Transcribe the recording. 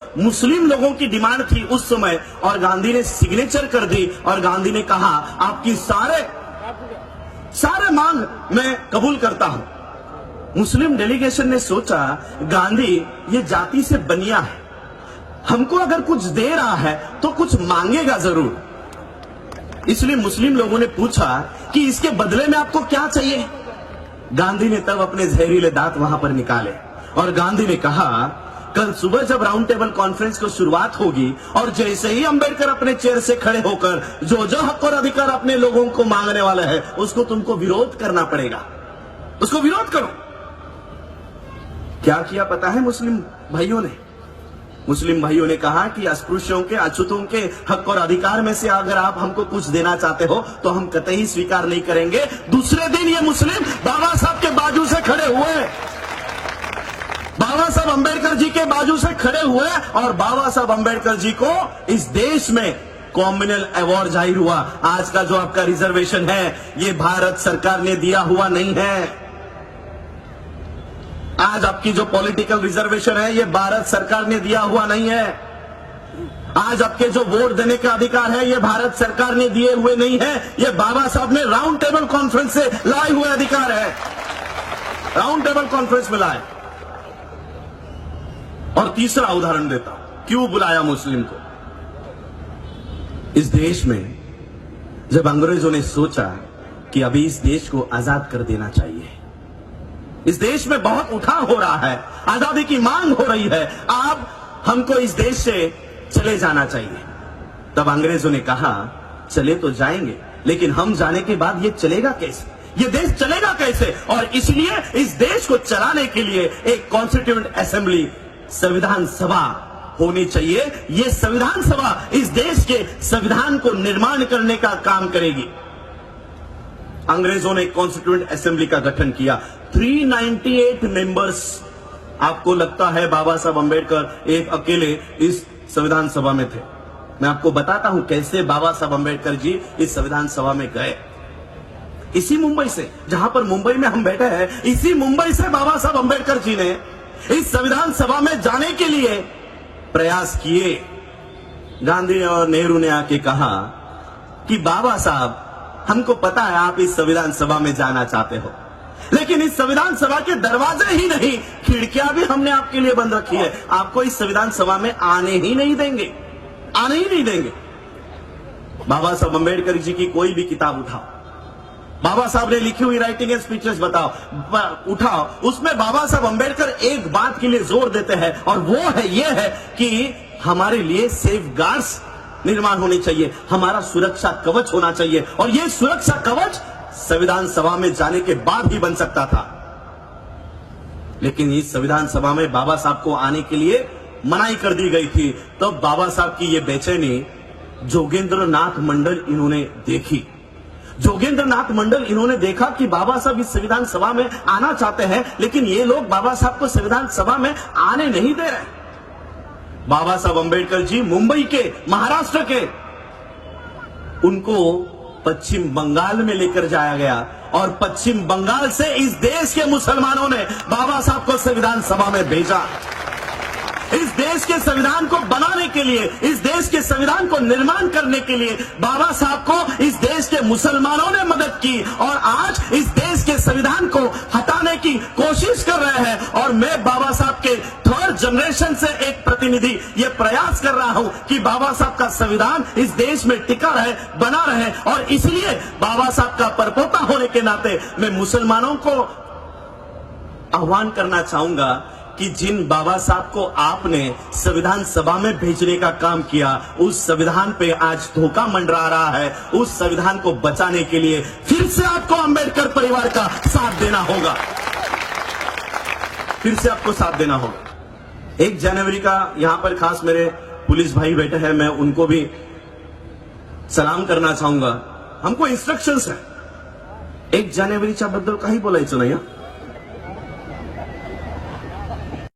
मुस्लिम लोगों की डिमांड थी उस समय, और गांधी ने सिग्नेचर कर दी और गांधी ने कहा आपकी सारे मांग मैं कबूल करता हूं। मुस्लिम डेलीगेशन ने सोचा गांधी ये जाति से बनिया है, हमको अगर कुछ दे रहा है तो कुछ मांगेगा जरूर। इसलिए मुस्लिम लोगों ने पूछा कि इसके बदले में आपको क्या चाहिए। गांधी ने तब अपने जहरीले दांत वहां पर निकाले और गांधी ने कहा कल सुबह जब राउंड टेबल कॉन्फ्रेंस की शुरुआत होगी और जैसे ही अंबेडकर अपने चेयर से खड़े होकर जो जो हक और अधिकार अपने लोगों को मांगने वाला है उसको तुमको विरोध करना पड़ेगा, उसको विरोध करो। क्या किया पता है मुस्लिम भाइयों ने? मुस्लिम भाइयों ने कहा कि अस्पृश्यों के, अछूतों के हक और अधिकार में से अगर आप हमको कुछ देना चाहते हो तो हम कतई स्वीकार नहीं करेंगे। दूसरे दिन ये मुस्लिम बाबा साहब के बाजू से खड़े हुए, बाबा साहब अंबेडकर जी के बाजू से खड़े हुए और बाबा साहब अंबेडकर जी को इस देश में कॉम्युनल अवार्ड जाहिर हुआ। आज का जो आपका रिजर्वेशन है ये भारत सरकार ने दिया हुआ नहीं है। आज आपकी जो पॉलिटिकल रिजर्वेशन है ये भारत सरकार ने दिया हुआ नहीं है। आज आपके जो वोट देने का अधिकार है ये भारत सरकार ने दिए हुए नहीं है, ये बाबा साहब ने राउंड टेबल कॉन्फ्रेंस से लाए हुए अधिकार है, राउंड टेबल कॉन्फ्रेंस में लाए। और तीसरा उदाहरण देता हूं क्यों बुलाया मुस्लिम को। इस देश में जब अंग्रेजों ने सोचा कि अभी इस देश को आजाद कर देना चाहिए, इस देश में बहुत उठाव हो रहा है, आजादी की मांग हो रही है, अब हमको इस देश से चले जाना चाहिए, तब अंग्रेजों ने कहा चले तो जाएंगे लेकिन हम जाने के बाद ये चलेगा कैसे, ये देश चलेगा कैसे। और इसलिए इस देश को चलाने के लिए एक कॉन्स्टिट्यूएंट असेंबली, संविधान सभा होनी चाहिए। ये संविधान सभा इस देश के संविधान को निर्माण करने का काम करेगी। अंग्रेजों ने कॉन्स्टिट्यूएंट असेंबली का गठन किया, 398 मेंबर्स। आपको लगता है बाबा साहब अंबेडकर एक अकेले इस संविधान सभा में थे? मैं आपको बताता हूं कैसे बाबा साहब अंबेडकर जी इस संविधान सभा में गए। इसी मुंबई से, जहां पर मुंबई में हम बैठे हैं, इसी मुंबई से बाबा साहब अंबेडकर जी ने इस संविधान सभा में जाने के लिए प्रयास किए। गांधी और नेहरू ने आके कहा कि बाबा साहब हमको पता है आप इस संविधान सभा में जाना चाहते हो, लेकिन इस संविधान सभा के दरवाजे ही नहीं खिड़कियां भी हमने आपके लिए बंद रखी है, आपको इस संविधान सभा में आने ही नहीं देंगे, आने ही नहीं देंगे। बाबा साहब अंबेडकर जी की कोई भी किताब उठाओ, बाबा साहब ने लिखी हुई राइटिंग एंड स्पीचेस उठाओ, उसमें बाबा साहब अंबेडकर एक बात के लिए जोर देते हैं और वो है ये है कि हमारे लिए सेफ गार्ड्स निर्माण होनी चाहिए, हमारा सुरक्षा कवच होना चाहिए। और ये सुरक्षा कवच संविधान सभा में जाने के बाद ही बन सकता था, लेकिन इस संविधान सभा में बाबा साहब को आने के लिए मनाही कर दी गई थी। तब तो बाबा साहब की ये बेचैनी जोगेंद्र नाथ मंडल इन्होंने देखी। जोगेंद्र नाथ मंडल इन्होंने देखा कि बाबा साहब इस संविधान सभा में आना चाहते हैं, लेकिन ये लोग बाबा साहब को संविधान सभा में आने नहीं दे रहे। बाबा साहब अंबेडकर जी मुंबई के, महाराष्ट्र के, उनको पश्चिम बंगाल में लेकर जाया गया और पश्चिम बंगाल से इस देश के मुसलमानों ने बाबा साहब को संविधान सभा में भेजा। इस देश के संविधान को बनाने के लिए, इस देश के संविधान को निर्माण करने के लिए बाबा साहब को इस देश के मुसलमानों ने मदद की और आज इस देश के संविधान को हटाने की कोशिश कर रहे हैं। और मैं बाबा साहब के थर्ड जनरेशन से एक प्रतिनिधि ये प्रयास कर रहा हूं कि बाबा साहब का संविधान इस देश में टिका रहे, बना रहे। और इसलिए बाबा साहब का परपोता होने के नाते मैं मुसलमानों को आह्वान करना चाहूंगा कि जिन बाबा साहब को आपने संविधान सभा में भेजने का काम किया, उस संविधान पे आज धोखा मंडरा रहा है। उस संविधान को बचाने के लिए फिर से आपको अंबेडकर परिवार का साथ देना होगा, फिर से आपको साथ देना होगा। 1 जनवरी का यहां पर खास मेरे पुलिस भाई बैठे हैं, मैं उनको भी सलाम करना चाहूंगा। हमको इंस्ट्रक्शंस है, 1 जानेवारीच्या बद्दल काही बोलायचं नाही।